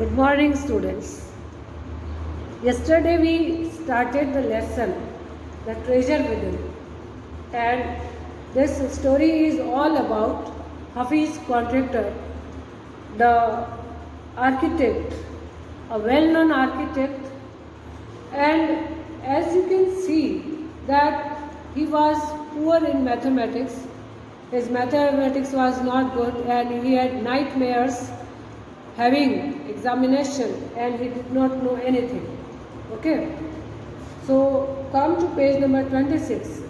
Good morning, students. Yesterday we started the lesson, The Treasure Within, and this story is all about Hafiz Contractor, the architect, a well-known architect, and as you can see that he was poor in mathematics. His mathematics was not good and he had nightmares having examination and he did not know anything. Okay, so come to page number 26.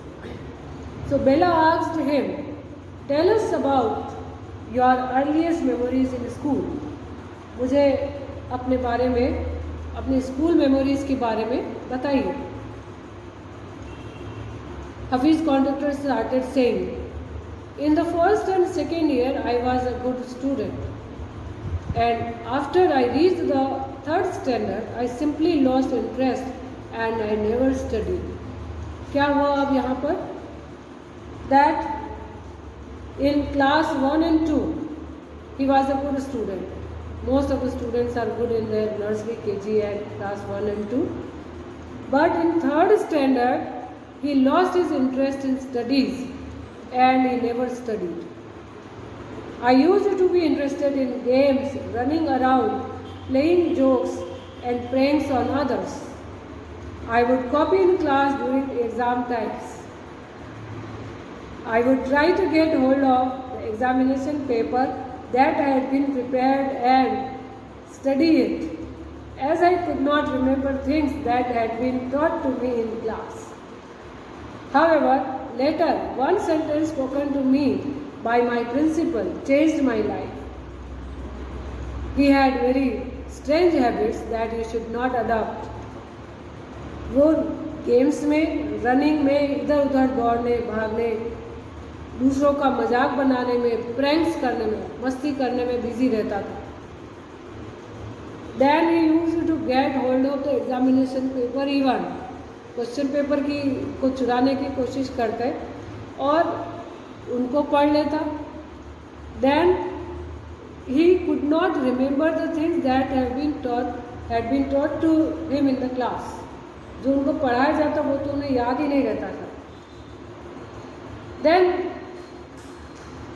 So Bella asked him, tell us about your earliest memories in school. मुझे अपने बारे में, अपनी school memories के बारे में बताइए. Hafiz Contractor started saying, in the first and second year I was a good student. And after I reached the third standard, I simply lost interest and I never studied. क्या हुआ अब यहाँ पर? That in class 1 and 2, he was a good student. Most of the students are good in their nursery, KG and class 1 and 2. But in third standard, he lost his interest in studies and he never studied. I used to be interested in games, running around, playing jokes and pranks on others. I would copy in class during exam times. I would try to get hold of the examination paper that I had been prepared and study it, as I could not remember things that had been taught to me in class. However, later, one sentence spoken to me by my principal changed my life. He had very strange habits that you should not adopt. वो games में, running में, इधर उधर दौड़ने, भागने, दूसरों का मजाक बनाने में, प्रैंक्स करने में, मस्ती करने में बिजी रहता था. Then he used to get hold of the examination paper even. Question paper की को चुराने की कोशिश करते और उनको पढ़ लेता. Then he could not remember the things that had been taught to him in the class. जो उनको पढ़ाया जाता वो तो उन्हें याद ही नहीं रहता था. Then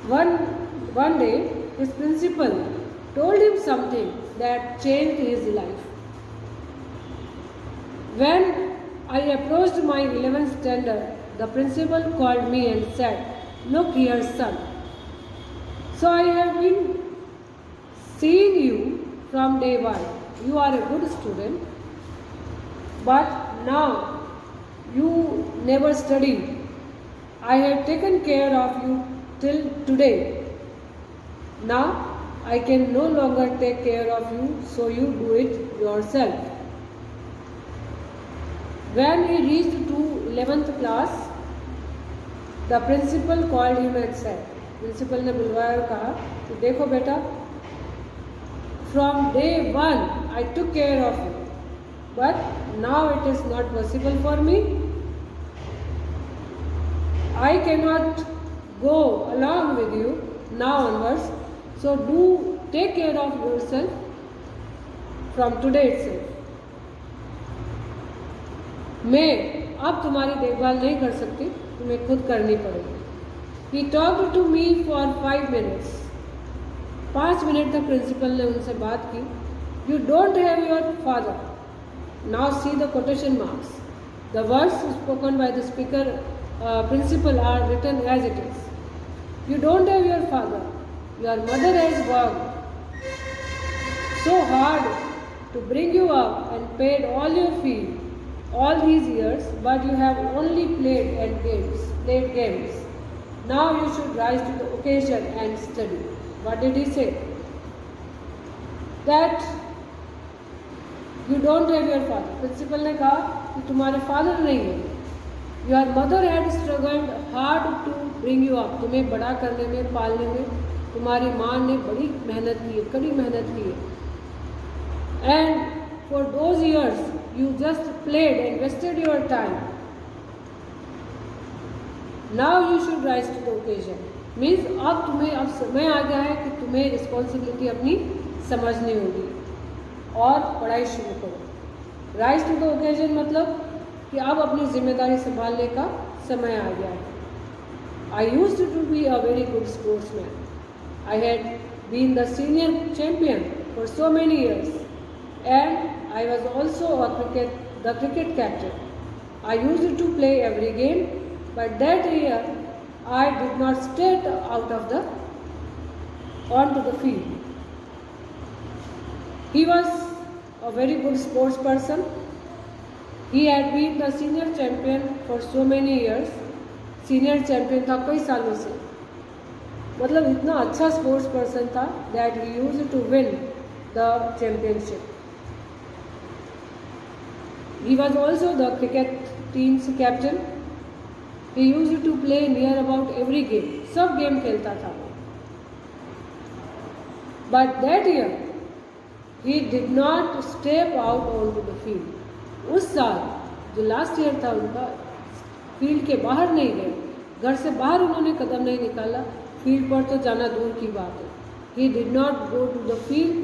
one day his principal told him something that changed his life. When I approached my 11th standard, the principal called me and said, look here, son. So I have been seeing you from day one. You are a good student, but now you never studied. I have taken care of you till today. Now I can no longer take care of you, so you do it yourself. When he reached to 11th class, the principal called him and said, principal ने बुलवाया और कहा कि देखो बेटा, from day one I took care of you, but now it is not possible for me. I cannot go along with you now onwards, so do take care of yourself from today itself. मैं अब तुम्हारी देखभाल नहीं कर सकती, तुम्हें खुद करनी पड़ेगी. He talked to me for 5 minutes. 5 minute तक प्रिंसिपल ने उनसे बात की. You don't have your father. Now see the quotation marks. The words spoken by the speaker, principal are written as it is. You don't have your father. Your mother has worked so hard to bring you up and paid all your fee all these years, but you have only played games. Now you should rise to the occasion and study. What did he say? That you don't have your father. Principal ने कहा कि तुम्हारे father नहीं है. Your mother had struggled hard to bring you up. तुम्हें बड़ा करने में, पालने में तुम्हारी माँ ने बड़ी मेहनत की है, कड़ी मेहनत की है. And for those years you just played and wasted your time. Now you should rise to the occasion. Means अब समय आ गया है कि तुम्हें रिस्पॉन्सिबिलिटी अपनी समझनी होगी. और पढ़ाई शुरू करो। राइज टू द ओकेजन मतलब कि अब अपनी जिम्मेदारी संभालने का समय आ गया है। I used to be a very good sportsman. I had been the senior champion for so many years, and I was also the cricket captain. I used to play every game, but that year I did not step out of the onto the field. He was a very good sports person. He had been the senior champion for so many years. Senior champion था कई सालों से, मतलब इतना अच्छा sports person था that he used to win the championship. He was also the cricket team's captain. He used to play near about every game. सब game खेलता था वो. But that year he did not step out on to the field. उस साल जो last year था उनका, field के बाहर नहीं गए, घर से बाहर उन्होंने कदम नहीं निकाला. फील्ड पर तो जाना दूर की बात है. He did not go to the field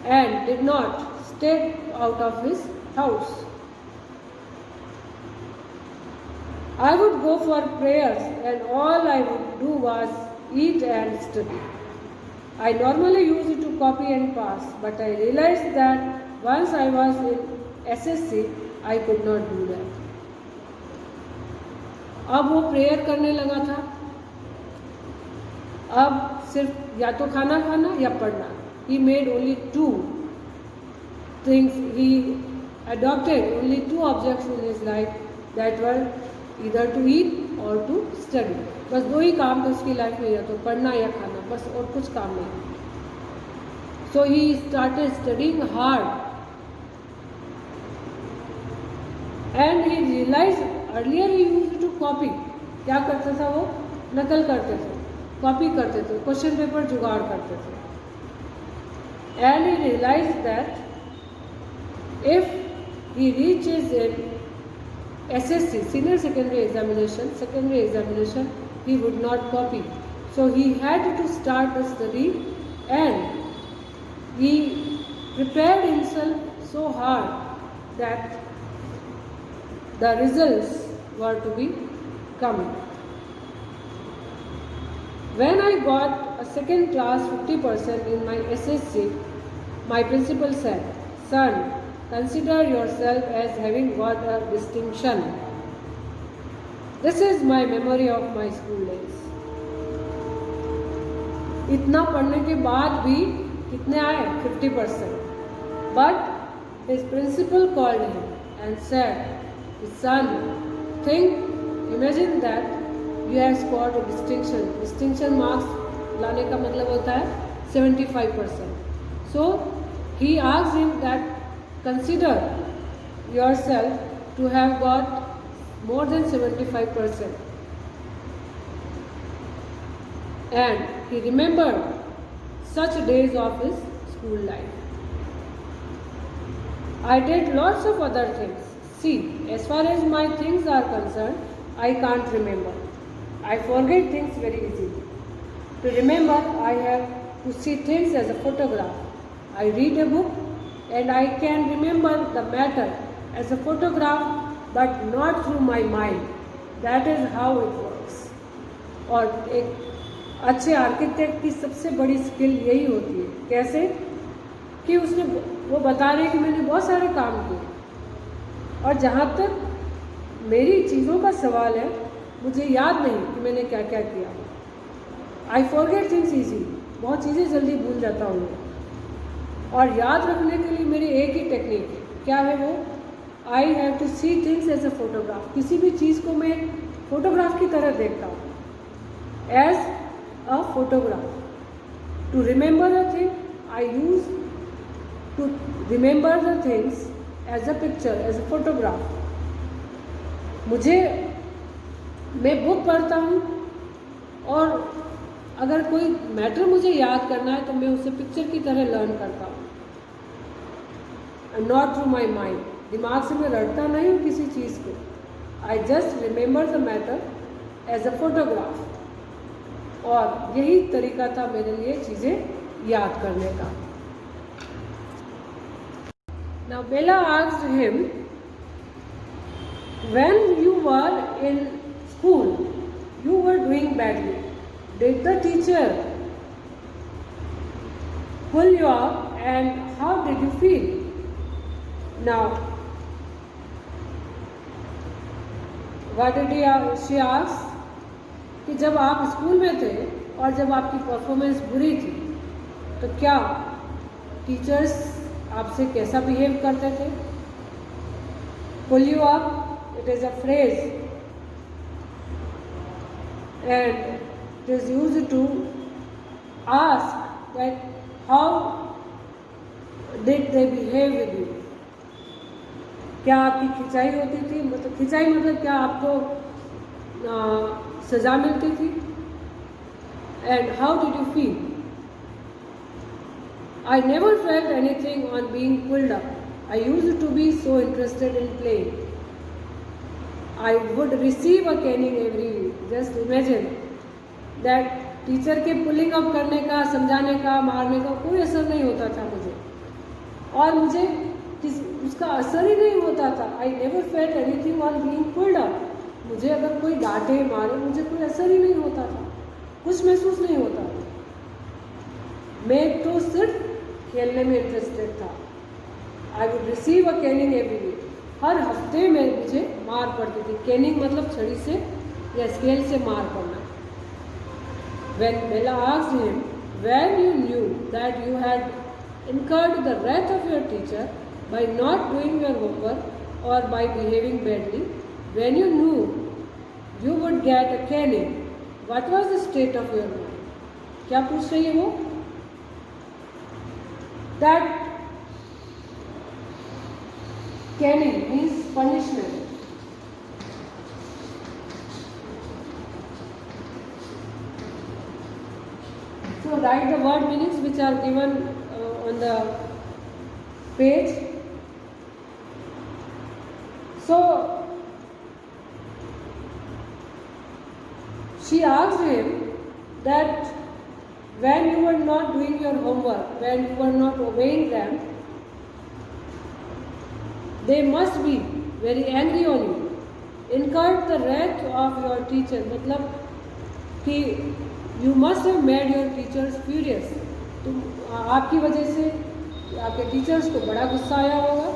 and did not step out of his house. I would go for prayers and all I would do was eat and study. I normally used to copy and pass, but I realized that once I was in SSC, I could not do that. अब वो prayer करने लगा था. अब सिर्फ या तो खाना खाना या पढ़ना. He made only two things. He adopted only two objects in his life that were either to eat or to study. बस दो ही काम थे उसकी लाइफ में, या तो पढ़ना या खाना, बस और कुछ काम नहीं. So he started studying hard and he realized earlier he used to copy. क्या करता था वो? नकल करते थे, कॉपी करते थे, क्वेश्चन पेपर जुगाड़ करते थे. And he realized that if he reaches in SSC, senior secondary examination, he would not copy. So he had to start the study and he prepared himself so hard that the results were to be coming. When I got a second class 50% in my SSC, my principal said, "Son, consider yourself as having got a distinction." This is my memory of my school days. इतना पढ़ने के बाद भी कितने आए? 50%. But his principal called him and said, "Son, imagine that you have scored a distinction." Distinction marks लाने का मतलब होता है 75%. So he asked him that consider yourself to have got more than 75%. And he remembered such days of his school life. I did lots of other things. See, as far as my things are concerned, I can't remember. I forget things very easily. To remember, I have to see things as a photograph. I read a book and I can remember the matter as a photograph, but not through my mind. That is how it works. और एक अच्छे architect की सबसे बड़ी skill यही होती है. कैसे? कि उसने वो बता रहे कि मैंने बहुत सारे काम किए, और जहाँ तक मेरी चीज़ों का सवाल है, मुझे याद नहीं कि मैंने क्या क्या किया. I forget things easy. बहुत चीज़ें जल्दी भूल जाता हूँ. और याद रखने के लिए मेरी एक ही टेक्निक है. क्या है वो? I have to see things as a photograph. किसी भी चीज़ को मैं फोटोग्राफ की तरह देखता हूँ, as a photograph. To remember a thing, I use to remember the things as a picture, as a photograph. मैं बुक पढ़ता हूँ, और अगर कोई मैटर मुझे याद करना है तो मैं उसे पिक्चर की तरह लर्न करता हूँ, and not through my mind. दिमाग से मैं रटता नहीं हूँ किसी चीज़ को. I just remember the matter as a photograph. और यही तरीका था मेरे लिए चीज़ें याद करने का. Now Bella asked him, when you were in school, you were doing badly. Did the teacher pull you up and how did you feel? Now, what did she ask? कि जब आप स्कूल में थे और जब आपकी परफॉर्मेंस बुरी थी तो क्या टीचर्स आपसे कैसा बिहेव करते थे? Pull you up, it is a phrase and it is used to ask that how did they behave with you. क्या आपकी खिंचाई होती थी? मतलब खिंचाई मतलब क्या आपको सज़ा मिलती थी? And how did you feel? I never felt anything on being pulled up. I used to be so interested in playing. I would receive a caning every week. Just imagine that teacher के pulling up करने का, समझाने का, मारने का कोई असर नहीं होता था मुझे, और मुझे उसका असर ही नहीं होता था. I never felt anything on being pulled up. मुझे अगर कोई डांटे मारे मुझे कोई असर ही नहीं होता था, कुछ महसूस नहीं होता था. मैं तो सिर्फ खेलने में इंटरेस्टेड था. I would receive a caning every week. हर हफ्ते में मुझे मार पड़ती थी. कैनिंग मतलब छड़ी से या स्केल से मार पड़ना. When Bella asked him, when you knew that you had incurred the wrath of your teacher by not doing your homework or by behaving badly, when you knew you would get a caning, what was the state of your mind? क्या पूछ रही है वो? That caning means punishment. So write the word meanings which are given on the page. So she asked him that when you were not doing your homework, when you were not obeying them, they must be very angry on you. Incurred the wrath of your teacher, मतलब कि you must have made your teachers furious. तुम आपकी वजह से आपके teachers को बड़ा गुस्सा आया होगा.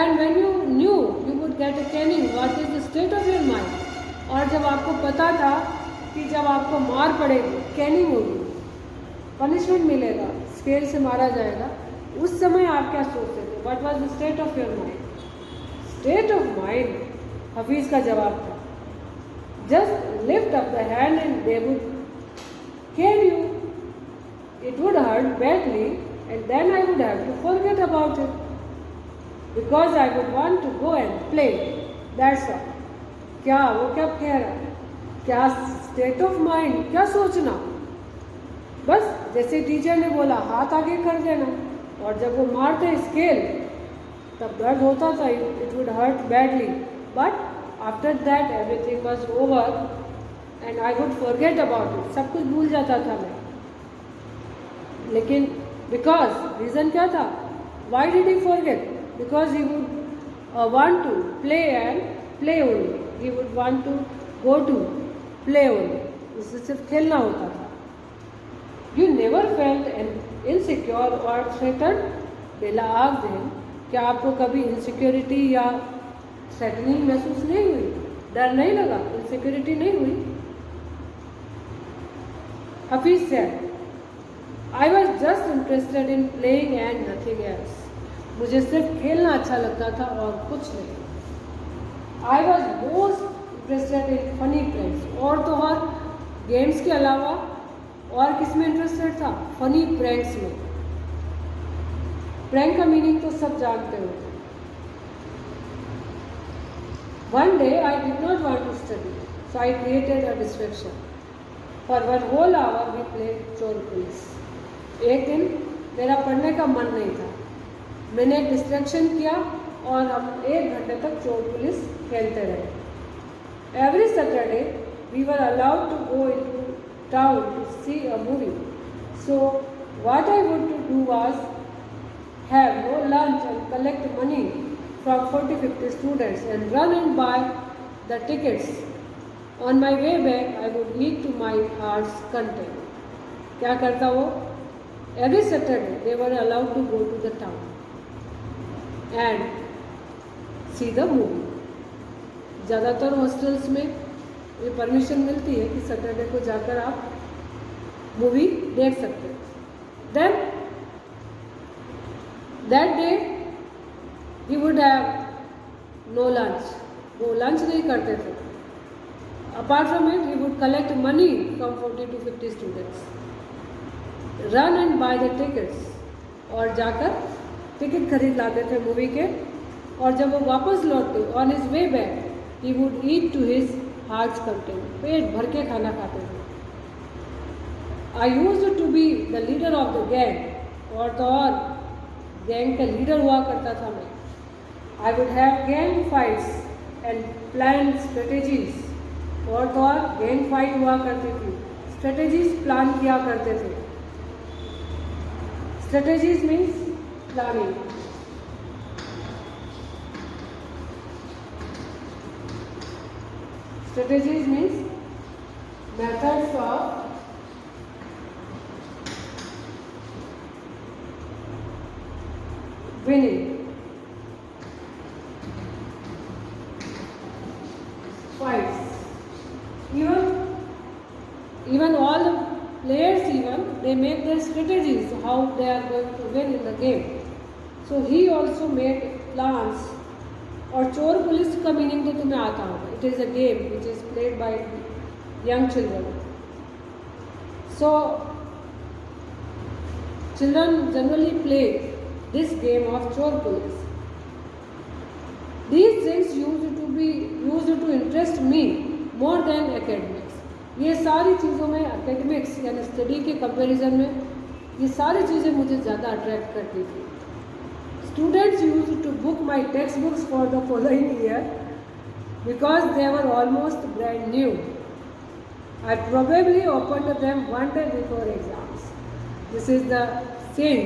And when you knew you would get a caning, what is the state of your mind? और जब आपको पता था कि जब आपको मार पड़ेगी, कैनिंग होगी, पनिशमेंट मिलेगा, स्केल से मारा जाएगा, उस समय आप क्या सोचते थे? What was the state of your mind? State of mind, Hafeez का जवाब था, just lift up the hand and they would cane you. It would hurt badly and then I would have to forget about it because I would want to go and play. That's all. क्या वो क्या कह रहा है? क्या state of mind, क्या सोचना? बस जैसे टीचर ने बोला हाथ आगे कर देना, और जब वो मारते स्केल तब दर्द होता था. It would hurt badly but after that everything was over and I would forget about it. सब कुछ भूल जाता था मैं. लेकिन बिकॉज रीज़न क्या था? Why did he forget? Because he would want to play and play only. He would want to go to play only. उससे सिर्फ खेलना होता था. You never felt an insecure और थ्रेटन? बेला आस्क्ड हिम, क्या आपको कभी इनसिक्योरिटी या थ्रेटनिंग महसूस नहीं हुई? डर नहीं लगा? इनसिक्योरिटी नहीं हुई? Hafeez said, I was just interested in playing and nothing else. मुझे सिर्फ खेलना अच्छा लगता था और कुछ नहीं. I was most interested in funny pranks. और तो और गेम्स के अलावा और किस में इंटरेस्टेड था? फनी प्रैंक्स में. प्रैंक का मीनिंग तो सब जानते हो. One day I did not want to study, so I created a distraction. For 1 whole hour we played चोर पुलिस. एक दिन मेरा पढ़ने का मन नहीं था, मैंने एक डिस्ट्रैक्शन किया और हम 1 घंटे तक चोर पुलिस खेलते रहे. Every Saturday we were allowed to go into town to see a movie. So what I would do was have no lunch and collect money from 40-50 students and run and buy the tickets. On my way back, I would eat to my heart's content. क्या करता वो? Every Saturday they were allowed to go to the town and see the movie. ज़्यादातर hostels में ये permission मिलती है कि Saturday को जाकर आप मूवी देख सकते हैं. Then that day he would have no lunch. वो लंच नहीं करते थे. Apart from it he would collect money from 40 to 50 students, run and buy the tickets, और जाकर टिकट खरीद लाते थे मूवी के. और जब वो वापस लौटते on his way back he would eat to his hearts content. पेट भर के खाना खाते थे. I used to be the leader of the gang. और तो और गैंग का लीडर हुआ करता था मैं. I would have gang fights and plan strategies. और तो और गैंग फाइट हुआ करती थी, स्ट्रेटेजीज प्लान किया करते थे. Strategies means planning. Strategies means methods of winning. Fights. Even all the players, even they make their strategies how they are going to win in the game. So he also made plans. और चोर police का meaning तो तुम्हें आता होगा. It is a game which is played by young children. So children generally play this game of chor police. These things used to interest me more than academics. ये सारी चीज़ों में एकेडमिक्स यानी स्टडी के कंपैरिजन में ये सारी चीज़ें मुझे ज़्यादा अट्रैक्ट करती थी. Students used to book my textbooks for the following year because they were almost brand new. I probably opened them one day before exams. This is the saying.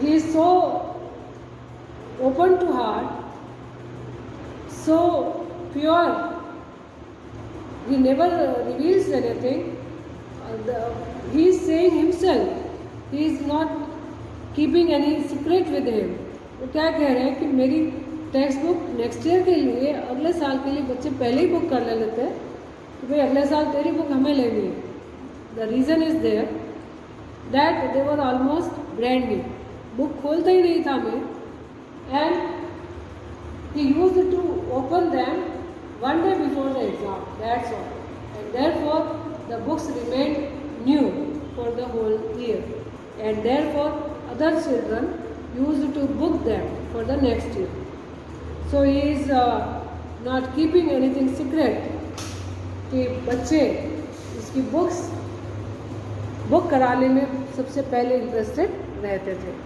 He is so open to heart, so pure. He never reveals anything. He is saying himself. He is not keeping any secret with him. वो क्या कह रहे हैं कि मेरी text book next year के लिए, अगले साल के लिए बच्चे पहले ही बुक कर लेते हैं कि भाई अगले साल तेरी बुक हमें लेनी है. The reason is there that they were almost brand new. Book खोलता ही नहीं था मैं. And he used to open them one day before the exam. That's all. And therefore the books remain new for the whole year. And therefore other children used to book them for the next year. So he is not keeping anything secret कि बच्चे इसकी book कराने में सबसे पहले interested रहते थे.